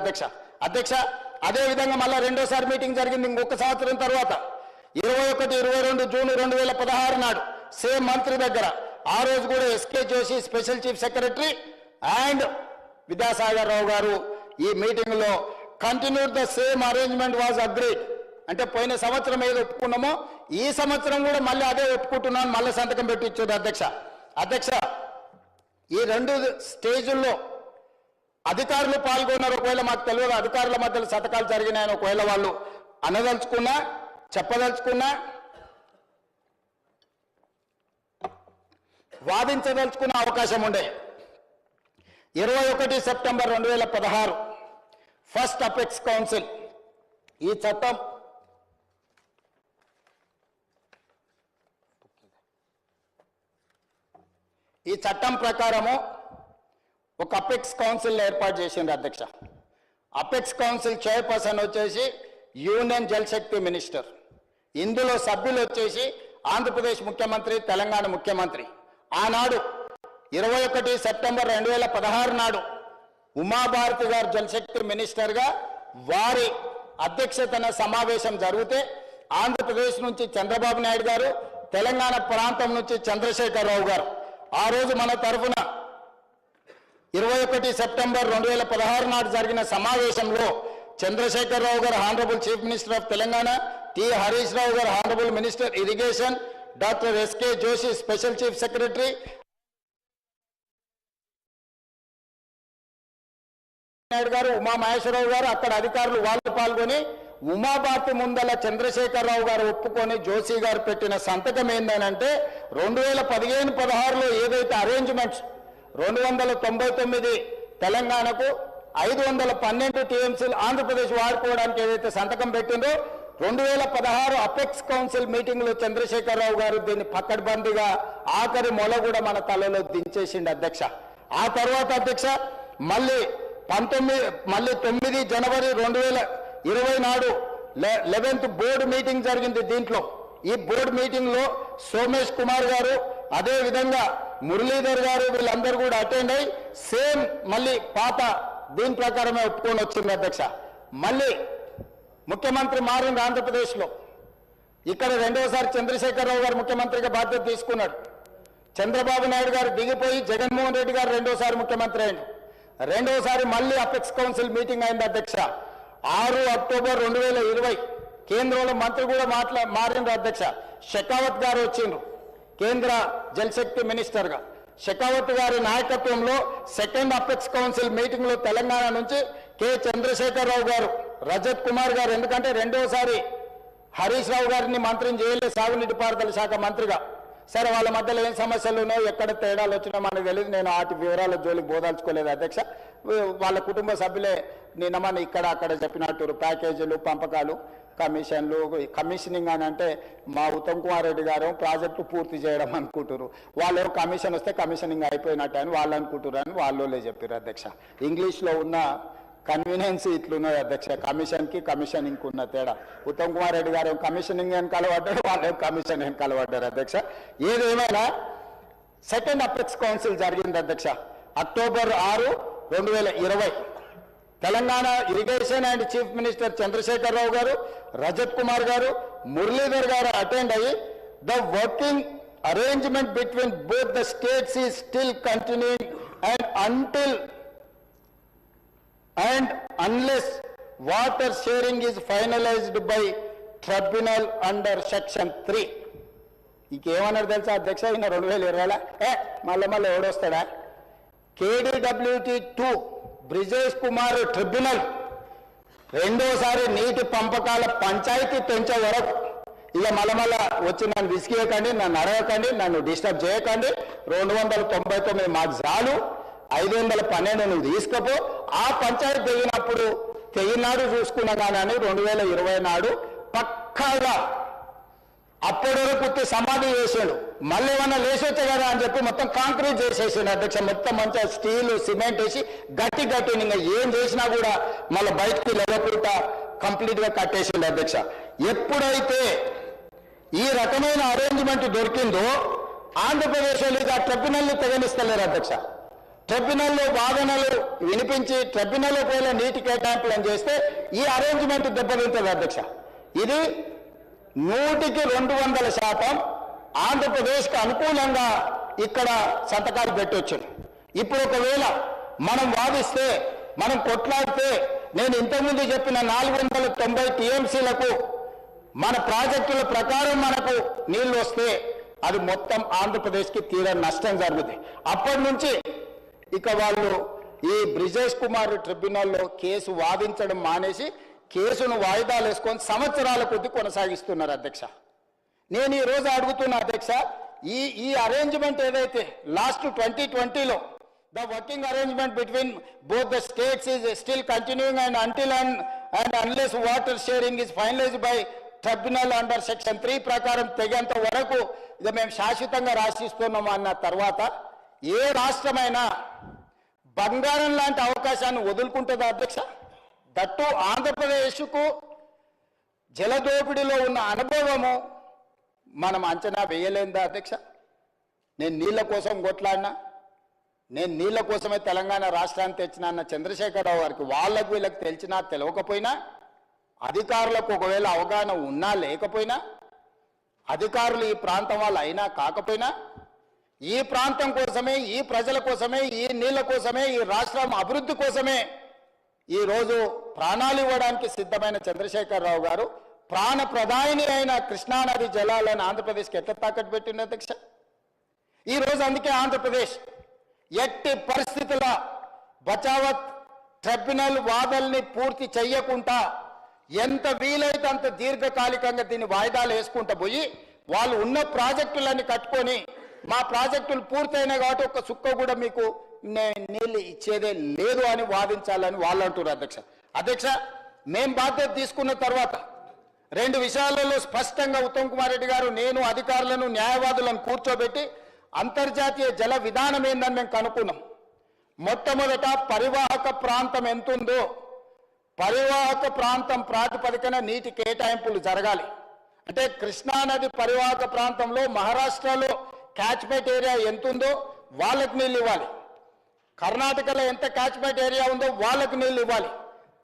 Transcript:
అధ్యక్ష. అధ్యక్ష అదే విధంగా మళ్ళీ రెండోసారి మీటింగ్ జరిగింది ఇంకొక సంవత్సరం తర్వాత 21-22 జూన్ 2016 నాడు సేమ్ మంత్రి దగ్గర. ఆ రోజు కూడా SK Joshi special chief secretary and Vidyasagar Rao garu ఈ మీటింగ్ లో continued the same arrangement was agreed. అంటే పోయిన సంవత్సరం ఏదో ఒప్పుకున్నామో ఈ సంవత్సరం కూడా మళ్ళీ అదే ఒప్పుకుంటున్నాను, మళ్ళీ సంతకం పెట్టి ఇచ్చారు అధ్యక్ష. అధ్యక్ష ఈ రెండు స్టేజుల్లో అధికారులు పాల్గొన్నారు. ఒకవేళ మాకు తెలియదు అధికారుల మధ్యలో సంతకాలు జరిగినాయని ఒకవేళ వాళ్ళు అనదలుచుకున్నా చెప్పదలుచుకున్నా వాదించదలుచుకున్న అవకాశం ఉండే. 21 సెప్టెంబర్ 2016 ఫస్ట్ అపెక్స్ కౌన్సిల్ ఈ చట్టం ప్రకారము ఒక అపెక్స్ కౌన్సిల్ ఏర్పాటు చేసింది అధ్యక్ష. అపెక్స్ కౌన్సిల్ చైర్పర్సన్ వచ్చేసి యూనియన్ జలశక్తి మినిస్టర్. ఇందులో సభ్యులు వచ్చేసి ఆంధ్రప్రదేశ్ ముఖ్యమంత్రి, తెలంగాణ ముఖ్యమంత్రి. ఆనాడు 21 సెప్టెంబర్ 2016 నాడు ఉమాభారతి గారు జలశక్తి మినిస్టర్గా వారి అధ్యక్షతన సమావేశం జరిగితే ఆంధ్రప్రదేశ్ నుంచి చంద్రబాబు నాయుడు గారు, తెలంగాణ ప్రాంతం నుంచి చంద్రశేఖరరావు గారు ఆ రోజు మన తరఫున 21 సెప్టెంబర్ 2016 నాడు జరిగిన సమావేశంలో Chandrashekar Rao garu honourable chief minister of Telangana, T Harish Rao garu honourable minister irrigation, doctor SK Joshi special chief secretary, Naidu garu, Uma Maheswararao గారు అక్కడ అధికారులు వాళ్ళు పాల్గొని ఉమాభారతి ముందల చంద్రశేఖరరావు గారు ఒప్పుకొని జోషి గారు పెట్టిన సంతకం ఏంటంటే 2015-16లో ఏదైతే అరేంజ్మెంట్స్ 299 తెలంగాణకు 512 టీఎంసీలు ఆంధ్రప్రదేశ్ వాడుకోవడానికి ఏదైతే సంతకం పెట్టిందో 2016 అపెక్స్ కౌన్సిల్ మీటింగ్ లో చంద్రశేఖరరావు గారు దీన్ని పక్కడ్బందీగా ఆఖరి మొల కూడా మన తలలో దించేసిండు అధ్యక్ష. ఆ తర్వాత అధ్యక్ష మళ్ళీ 9 జనవరి 2020 నాడు 11th బోర్డు మీటింగ్ జరిగింది. దీంట్లో ఈ బోర్డు మీటింగ్ లో సోమేష్ కుమార్ గారు అదే విధంగా మురళీధర్ గారు వీళ్ళందరూ కూడా అటెండ్ అయ్యి సేమ్ మళ్ళీ పాత దీని ప్రకారమే ఒప్పుకొని వచ్చింది అధ్యక్ష. మళ్ళీ ముఖ్యమంత్రి మారింది ఆంధ్రప్రదేశ్ లో. ఇక్కడ రెండోసారి చంద్రశేఖరరావు గారు ముఖ్యమంత్రిగా బాధ్యత తీసుకున్నాడు. చంద్రబాబు నాయుడు గారు దిగిపోయి జగన్మోహన్ రెడ్డి గారు రెండోసారి ముఖ్యమంత్రి అయింది. రెండోసారి మళ్ళీ అపెక్స్ కౌన్సిల్ మీటింగ్ అయింది అధ్యక్ష. 6 అక్టోబర్ 2020 కేంద్రంలో మంత్రి కూడా మారిండ్రు అధ్యక్ష. షెకావత్ గారు వచ్చిండ్రు కేంద్ర జలశక్తి మినిస్టర్ గా. షెకావత్ గారి నాయకత్వంలో సెకండ్ అపెక్స్ కౌన్సిల్ మీటింగ్ లో తెలంగాణ నుంచి కె చంద్రశేఖరరావు గారు, రజత్ కుమార్ గారు, ఎందుకంటే రెండోసారి హరీష్ రావు గారిని మంత్రిని చేయలేదు సాగునీటి పారుదల శాఖ మంత్రిగా. సరే వాళ్ళ మధ్యలో ఏం సమస్యలు ఉన్నాయో ఎక్కడ తేడాలు వచ్చినా మనకు తెలియదు. నేను వాటి వివరాల జోలికి బోదాల్చుకోలేదు అధ్యక్ష. వాళ్ళ కుటుంబ సభ్యులే నిన్నమని ఇక్కడ అక్కడ చెప్పినట్టు ప్యాకేజీలు, పంపకాలు, కమిషన్లు, కమిషనింగ్ అని అంటే మా ఉత్తమ్ కుమార్ రెడ్డి గారు ప్రాజెక్టు పూర్తి చేయడం అనుకుంటారు. వాళ్ళు కమిషన్ వస్తే కమిషనింగ్ అయిపోయినట్టు అని వాళ్ళు అనుకుంటారు అని వాళ్ళే చెప్పారు అధ్యక్ష. ఇంగ్లీష్లో ఉన్న కన్వీనియన్స్ ఇట్లున్నది అధ్యక్ష. కమిషన్కి కమిషనింగ్ ఉన్న తేడా. ఉత్తమ్ కుమార్ రెడ్డి గారు కమిషనింగ్ అని కలవడ్డారు, వాళ్ళు కమిషన్ అని కలవడ్డారు అధ్యక్ష. ఏదేమైనా సెకండ్ అపెక్స్ కౌన్సిల్ జరిగింది అధ్యక్ష. October 6, 2020 Telangana irrigation and chief minister Chandrashekar Rao గారు, రజత్ కుమార్ గారు, మురళీధర్ గారు అటెండ్ అయ్యి the working arrangement between both the states is still continuing and unless water sharing is finalized by tribunal under section 3. ఇంకేమన్నారు తెలుసా అధ్యక్ష? ఈయన 2020 మళ్ళీ ఎవడొస్తాడా? KDWT2 బ్రిజేష్ కుమార్ ట్రిబ్యునల్ రెండోసారి నీటి పంపకాల పంచాయతీ పెంచే వరకు ఇక మళ్ళీ వచ్చి నన్ను విసిగేయకండి, నన్ను అడగకండి, నన్ను డిస్టర్బ్ చేయకండి. 299 మాకు చాలు, 512 నువ్వు తీసుకపో. ఆ పంచాయతీ తెగినాడు చూసుకున్నా కానీ 2020 నాడు పక్కాగా అప్పటి వరకు సమాధి చేసాడు. మళ్ళీ ఏమన్నా లేచొచ్చే కదా అని చెప్పి మొత్తం కాంక్రీట్ చేసేసాడు అధ్యక్ష. మొత్తం మంచిగా స్టీల్ సిమెంట్ వేసి గట్టి ఇంకా ఏం చేసినా కూడా మళ్ళీ బయటికి లేకుండా కంప్లీట్ గా కట్టేసిండు అధ్యక్ష. ఎప్పుడైతే ఈ రకమైన అరేంజ్మెంట్ దొరికిందో ఆంధ్రప్రదేశ్ వాళ్ళు ఆ ట్రిబ్యునల్ తెగనిస్తలేరు అధ్యక్ష. ట్రిబ్యునల్లో వాదనలు వినిపించి ట్రిబ్యునల్ పోయిన నీటి కేటాయింపులను చేస్తే ఈ అరేంజ్మెంట్ దెబ్బతింటుంది అధ్యక్ష. ఇది 100% ఆంధ్రప్రదేశ్కి అనుకూలంగా ఇక్కడ సంతకాలు పెట్టొచ్చు. ఇప్పుడు ఒకవేళ మనం వాదిస్తే, మనం కొట్లాడితే, నేను ఇంతకుముందు చెప్పిన 490 టీఎంసీలకు మన ప్రాజెక్టుల ప్రకారం మనకు నీళ్లు వస్తే అది మొత్తం ఆంధ్రప్రదేశ్కి తీరని నష్టం జరుగుతుంది. అప్పటి నుంచి ఇక వాళ్ళు ఈ బ్రిజేష్ కుమార్ ట్రిబ్యునల్లో కేసు వాదించడం మానేసి కేసును వాయిదాలు వేసుకొని సంవత్సరాల కొద్దీ కొనసాగిస్తున్నారు అధ్యక్ష. నేను ఈ రోజు అడుగుతున్నా అధ్యక్ష, ఈ అరేంజ్మెంట్ ఏదైతే లాస్ట్ 2020లో the working arrangement between both the states is still continuing and until and unless water sharing is finalised by tribunal under section 3 ప్రకారం తెగేంత వరకు ఇది మేము శాశ్వతంగా రాసిస్తున్నాము అన్న తర్వాత ఏ రాష్ట్రమైనా బంగారం లాంటి అవకాశాన్ని వదులుకుంటుందా అధ్యక్ష? దట్టు ఆంధ్రప్రదేశ్కు జలదోపిడిలో ఉన్న అనుభవము మనం అంచనా వేయలేదా అధ్యక్ష? నేను నీళ్ల కోసం కొట్లాడినా, నేను నీళ్ల కోసమే తెలంగాణ రాష్ట్రాన్ని తెచ్చినా అన్న చంద్రశేఖరరావు గారికి వాళ్ళకు వీళ్ళకి తెలిసినా తెలియకపోయినా, అధికారులకు ఒకవేళ అవగాహన ఉన్నా లేకపోయినా, అధికారులు ఈ ప్రాంతం వాళ్ళు అయినా కాకపోయినా, ఈ ప్రాంతం కోసమే, ఈ ప్రజల కోసమే, ఈ నీళ్ల కోసమే, ఈ రాష్ట్రం అభివృద్ధి కోసమే ఈరోజు ప్రాణాలు ఇవ్వడానికి సిద్ధమైన చంద్రశేఖరరావు గారు ప్రాణ ప్రధాని అయిన కృష్ణానది జలాలను ఆంధ్రప్రదేశ్కి ఎట్లా తాకట్టు పెట్టింది అధ్యక్ష? ఈరోజు అందుకే ఆంధ్రప్రదేశ్ ఎట్టి పరిస్థితుల బచావత్ ట్రిబ్యునల్ వాదనల్ని పూర్తి చెయ్యకుండా ఎంత వీలైతే అంత దీర్ఘకాలికంగా దీన్ని వాయిదాలు వేసుకుంటూ పోయి వాళ్ళు ఉన్న ప్రాజెక్టులన్నీ కట్టుకొని మా ప్రాజెక్టులు పూర్తయినాయి కాబట్టి ఒక్క సుక్క కూడా మీకు నీళ్ళు ఇచ్చేదే లేదు అని వాదించాలని వాళ్ళు అంటున్నారు అధ్యక్ష. అధ్యక్ష, మేం బాధ్యత తీసుకున్న తర్వాత 2 విషయాలలో స్పష్టంగా ఉత్తమ్ కుమార్ రెడ్డి గారు, నేను అధికారులను న్యాయవాదులను కూర్చోబెట్టి అంతర్జాతీయ జల విధానం ఏందని మేము కనుక్కున్నాం. మొట్టమొదట పరివాహక ప్రాంతం ఎంతుందో పరివాహక ప్రాంతం ప్రాతిపదికన నీటి కేటాయింపులు జరగాలి. అంటే కృష్ణానది పరివాహక ప్రాంతంలో మహారాష్ట్రలో క్యాచ్మెంట్ ఏరియా ఎంతుందో వాళ్ళకు నీళ్ళు ఇవ్వాలి, కర్ణాటకలో ఎంత క్యాచ్మెంట్ ఏరియా ఉందో వాళ్ళకు నీళ్ళు ఇవ్వాలి.